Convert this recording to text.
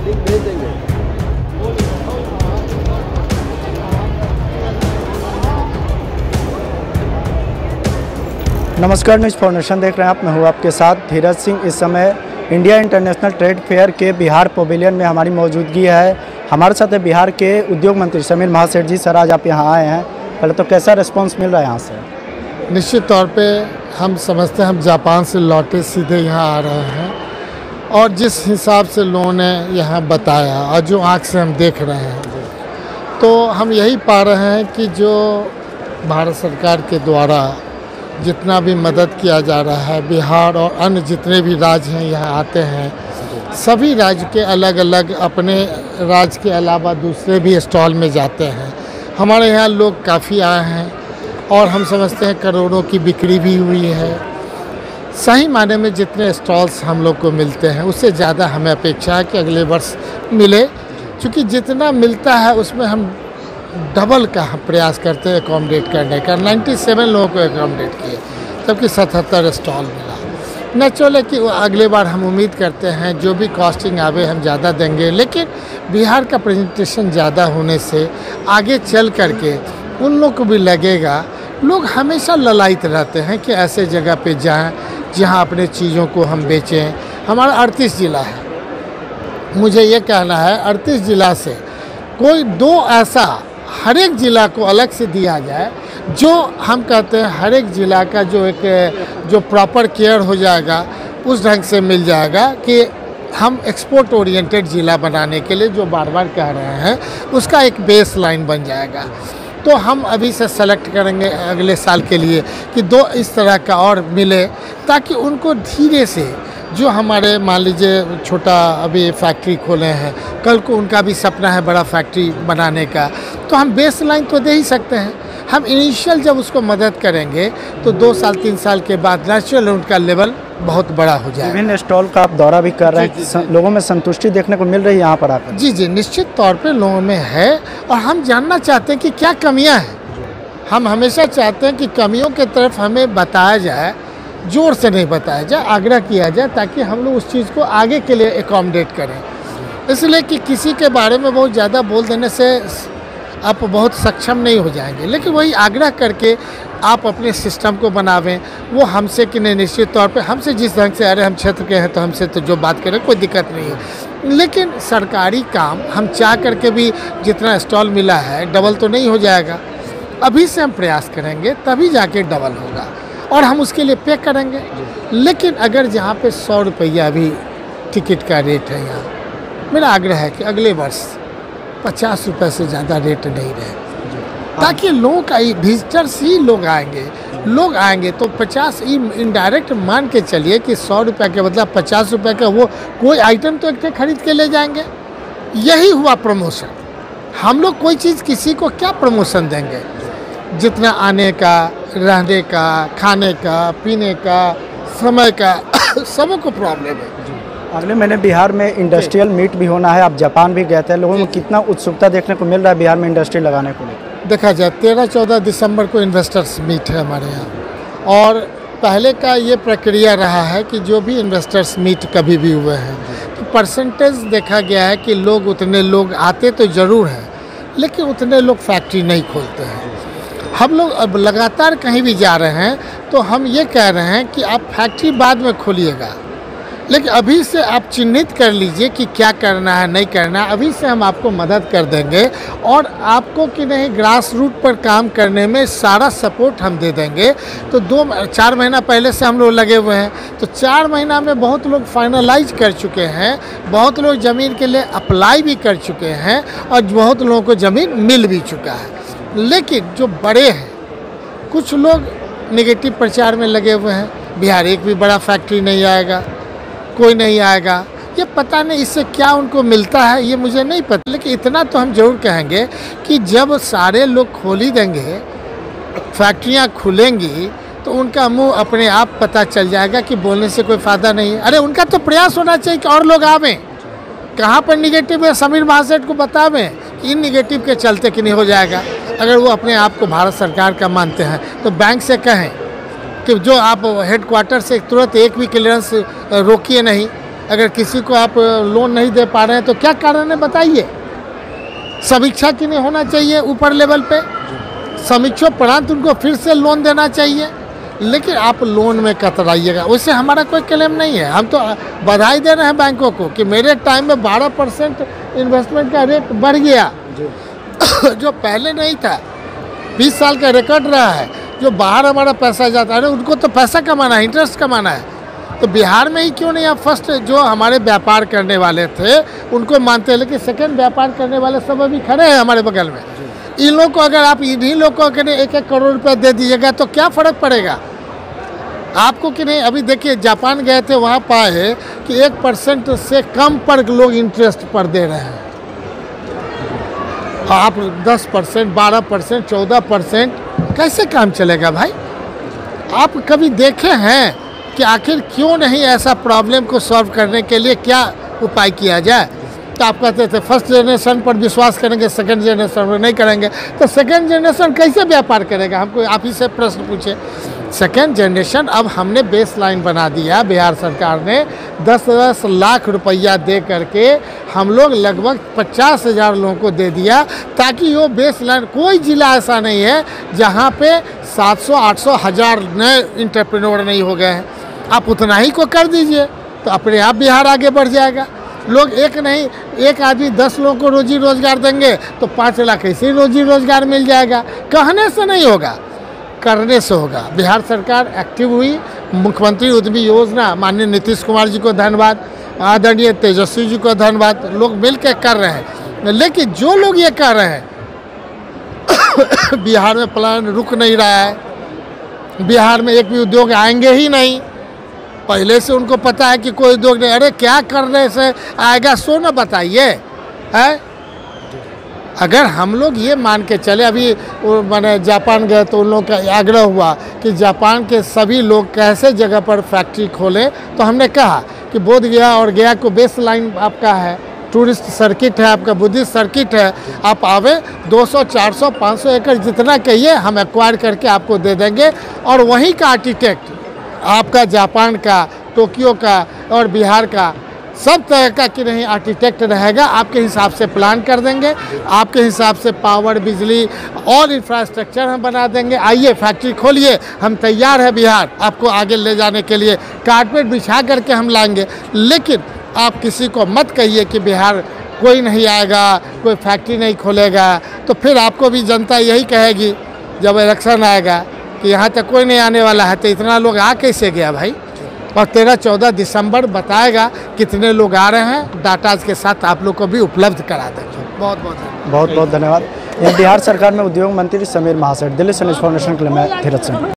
Link भेज देंगे। नमस्कार, न्यूज़ फाउंडेशन देख रहे हैं आप। मैं हूँ आपके साथ धीरज सिंह। इस समय इंडिया इंटरनेशनल ट्रेड फेयर के बिहार पवेलियन में हमारी मौजूदगी है। हमारे साथ है बिहार के उद्योग मंत्री समीर महासेठ जी। सर, आज आप यहाँ आए हैं, पहले तो कैसा रिस्पांस मिल रहा है यहाँ से? निश्चित तौर पे हम समझते हैं, हम जापान से लौटे सीधे यहाँ आ रहे हैं और जिस हिसाब से लोगों ने यहाँ बताया और जो आँख से हम देख रहे हैं, तो हम यही पा रहे हैं कि जो भारत सरकार के द्वारा जितना भी मदद किया जा रहा है, बिहार और अन्य जितने भी राज्य हैं यहाँ आते हैं, सभी राज्य के अलग अलग अपने राज्य के अलावा दूसरे भी स्टॉल में जाते हैं। हमारे यहाँ लोग काफ़ी आए हैं और हम समझते हैं करोड़ों की बिक्री भी हुई है। सही मायने में जितने स्टॉल्स हम लोग को मिलते हैं उससे ज़्यादा हमें अपेक्षा है कि अगले वर्ष मिले, क्योंकि जितना मिलता है उसमें हम डबल का प्रयास करते हैं अकोमोडेट करने का। 97 लोगों को अकोमोडेट किए, जबकि 77 स्टॉल मिला। नेचुरल है कि अगले बार हम उम्मीद करते हैं जो भी कॉस्टिंग आवे हम ज़्यादा देंगे, लेकिन बिहार का प्रेजेंटेशन ज़्यादा होने से आगे चल करके उन लोग को भी लगेगा। लोग हमेशा ललायित रहते हैं कि ऐसे जगह पे जाएं जहां अपने चीज़ों को हम बेचें। हमारा 38 ज़िला है, मुझे ये कहना है 38 ज़िला से कोई दो ऐसा हर एक ज़िला को अलग से दिया जाए, जो हम कहते हैं हर एक ज़िला का जो प्रॉपर केयर हो जाएगा, उस ढंग से मिल जाएगा कि हम एक्सपोर्ट ओरिएंटेड ज़िला बनाने के लिए जो बार बार कह रहे हैं उसका एक बेस लाइन बन जाएगा। तो हम अभी से सेलेक्ट करेंगे अगले साल के लिए कि दो इस तरह का और मिले, ताकि उनको धीरे से जो हमारे मान लीजिए छोटा अभी फैक्ट्री खोले हैं, कल को उनका भी सपना है बड़ा फैक्ट्री बनाने का, तो हम बेस लाइन तो दे ही सकते हैं। हम इनिशियल जब उसको मदद करेंगे तो 2 साल 3 साल के बाद नेचुरल उनका लेवल बहुत बड़ा हो जाएगा। विभिन्न स्टॉल का आप दौरा भी कर रहे हैं, लोगों में संतुष्टि देखने को मिल रही है यहाँ पर आकर? जी, निश्चित तौर पे लोगों में है और हम जानना चाहते हैं कि क्या कमियाँ हैं। हम हमेशा चाहते हैं कि कमियों की तरफ हमें बताया जाए, जोर से नहीं बताया जाए, आग्रह किया जाए, ताकि हम लोग उस चीज़ को आगे के लिए एकोमोडेट करें। इसलिए कि किसी के बारे में बहुत ज़्यादा बोल देने से आप बहुत सक्षम नहीं हो जाएंगे, लेकिन वही आग्रह करके आप अपने सिस्टम को बनावें। वो हमसे कि नहीं, निश्चित तौर पे हमसे जिस ढंग से अरे हम क्षेत्र के हैं तो हमसे तो जो बात करें कोई दिक्कत नहीं है, लेकिन सरकारी काम हम चाह करके भी जितना स्टॉल मिला है डबल तो नहीं हो जाएगा। अभी से हम प्रयास करेंगे तभी जाके डबल होगा और हम उसके लिए पे करेंगे। लेकिन अगर जहाँ पे 100 रुपया अभी टिकट का रेट है, यहाँ मेरा आग्रह है कि अगले वर्ष 50 रुपये से ज़्यादा रेट नहीं रहे, ताकि लोगों का विजिटर्स ही लोग आएंगे तो 50 इनडायरेक्ट मान के चलिए कि 100 रुपये के बदला 50 रुपये का वो कोई आइटम तो एक खरीद के ले जाएंगे। यही हुआ प्रमोशन। हम लोग कोई चीज़ किसी को क्या प्रमोशन देंगे, जितना आने का, रहने का, खाने का, पीने का, समय का सबको प्रॉब्लम है। अगले महीने बिहार में इंडस्ट्रियल मीट भी होना है, आप जापान भी गए थे, लोगों में कितना उत्सुकता देखने को मिल रहा है बिहार में इंडस्ट्री लगाने को लेकर? देखा जाए 13-14 दिसंबर को इन्वेस्टर्स मीट है हमारे यहाँ, और पहले का ये प्रक्रिया रहा है कि जो भी इन्वेस्टर्स मीट कभी भी हुए हैं तो परसेंटेज देखा गया है कि उतने लोग आते तो ज़रूर हैं, लेकिन उतने लोग फैक्ट्री नहीं खोलते हैं। हम लोग अब लगातार कहीं भी जा रहे हैं तो हम ये कह रहे हैं कि आप फैक्ट्री बाद में खोलिएगा, लेकिन अभी से आप चिन्हित कर लीजिए कि क्या करना है, नहीं करना है। अभी से हम आपको मदद कर देंगे और आपको कि नहीं ग्रास रूट पर काम करने में सारा सपोर्ट हम दे देंगे। तो 4 महीना पहले से हम लोग लगे हुए हैं, तो 4 महीना में बहुत लोग फाइनलाइज कर चुके हैं, बहुत लोग ज़मीन के लिए अप्लाई भी कर चुके हैं और बहुत लोगों को ज़मीन मिल भी चुका है। लेकिन जो बड़े हैं, कुछ लोग नेगेटिव प्रचार में लगे हुए हैं, बिहार एक भी बड़ा फैक्ट्री नहीं आएगा, कोई नहीं आएगा। ये पता नहीं इससे क्या उनको मिलता है, ये मुझे नहीं पता, लेकिन इतना तो हम जरूर कहेंगे कि जब सारे लोग खोल ही देंगे, फैक्ट्रियाँ खुलेंगी, तो उनका मुंह अपने आप पता चल जाएगा कि बोलने से कोई फ़ायदा नहीं है। अरे उनका तो प्रयास होना चाहिए कि और लोग आवें। कहाँ पर निगेटिव है समीर महासेठ को बतावें कि इन निगेटिव के चलते कि नहीं हो जाएगा। अगर वो अपने आप को भारत सरकार का मानते हैं तो बैंक से कहें कि जो आप हेडक्वार्टर से तुरंत एक भी क्लियरेंस रोकिए नहीं, अगर किसी को आप लोन नहीं दे पा रहे हैं तो क्या कारण है बताइए। समीक्षा क्यों नहीं होना चाहिए ऊपर लेवल पे, समीक्षोपरांत उनको फिर से लोन देना चाहिए। लेकिन आप लोन में कतराइएगा, उससे हमारा कोई क्लेम नहीं है। हम तो बधाई दे रहे हैं बैंकों को कि मेरे टाइम में 12% इन्वेस्टमेंट का रेट बढ़ गया जो पहले नहीं था। 20 साल का रिकॉर्ड रहा है। जो बाहर हमारा पैसा जाता है उनको तो पैसा कमाना है, इंटरेस्ट कमाना है। तो बिहार में ही क्यों नहीं आप फर्स्ट जो हमारे व्यापार करने वाले थे उनको मानते हैं, लेकिन सेकेंड व्यापार करने वाले सब अभी खड़े हैं हमारे बगल में। इन लोग को अगर आप इन्हीं लोग को अगर 1-1 करोड़ रुपये दे दीजिएगा तो क्या फ़र्क पड़ेगा आपको कि नहीं। अभी देखिए जापान गए थे, वहाँ पाए कि 1% से कम पर लोग इंटरेस्ट पर दे रहे हैं। आप 10%, 12%, 14% कैसे काम चलेगा भाई। आप कभी देखे हैं कि आखिर क्यों नहीं ऐसा प्रॉब्लम को सॉल्व करने के लिए क्या उपाय किया जाए। तो आप कहते थे फर्स्ट जनरेशन पर विश्वास करेंगे, सेकंड जनरेशन पर नहीं करेंगे। तो सेकंड जनरेशन कैसे व्यापार करेगा, हमको आप ही से प्रश्न पूछे। सेकेंड जनरेशन अब हमने बेस लाइन बना दिया, बिहार सरकार ने 10-10 लाख रुपया दे करके हम लोग लगभग 50,000 लोगों को दे दिया, ताकि वो बेस लाइन। कोई ज़िला ऐसा नहीं है जहाँ पे 700, 800, 1000 नए इंटरप्रेन्योर नहीं हो गए हैं। आप उतना ही को कर दीजिए तो अपने आप बिहार आगे बढ़ जाएगा। लोग एक नहीं, एक आदमी 10 लोगों को रोजी रोजगार देंगे तो 5 लाख ऐसे ही रोजी रोजगार मिल जाएगा। कहने से नहीं होगा, करने से होगा। बिहार सरकार एक्टिव हुई। मुख्यमंत्री उद्यमी योजना, माननीय नीतीश कुमार जी को धन्यवाद, आदरणीय तेजस्वी जी को धन्यवाद। लोग मिल के कर रहे हैं, लेकिन जो लोग ये कर रहे हैं बिहार में प्लान रुक नहीं रहा है। बिहार में एक भी उद्योग आएंगे ही नहीं। पहले से उनको पता है कि कोई उद्योग नहीं। अरे क्या करने से आएगा सो न बताइए है। अगर हम लोग ये मान के चले, अभी मैंने जापान गए तो उन लोगों का आग्रह हुआ कि जापान के सभी लोग कैसे जगह पर फैक्ट्री खोलें। तो हमने कहा कि बोध गया और गया को बेस लाइन आपका है, टूरिस्ट सर्किट है, आपका बुद्धिस्ट सर्किट है। आप आवे 200, 400, 500 एकड़ जितना कहिए हम एक्वायर करके आपको दे देंगे। और वहीं का आर्किटेक्ट आपका जापान का, टोक्यो का और बिहार का सब तरह का कि नहीं आर्किटेक्ट रहेगा। आपके हिसाब से प्लान कर देंगे, आपके हिसाब से पावर, बिजली और इंफ्रास्ट्रक्चर हम बना देंगे। आइए फैक्ट्री खोलिए, हम तैयार है बिहार आपको आगे ले जाने के लिए। कारपेट बिछा करके हम लाएंगे। लेकिन आप किसी को मत कहिए कि बिहार कोई नहीं आएगा, कोई फैक्ट्री नहीं खोलेगा। तो फिर आपको भी जनता यही कहेगी जब इलेक्शन आएगा कि यहाँ तक कोई नहीं आने वाला है। तो इतना लोग आ कैसे गया भाई। और 13-14 दिसंबर बताएगा कितने लोग आ रहे हैं। डाटा के साथ आप लोग को भी उपलब्ध करा देंगे। बहुत बहुत धन्यवाद। बिहार सरकार में उद्योग मंत्री समीर महासेठ। दिल्ली से न्यूज़ फाउंडेशन के लिए मैं धीरज सिंह।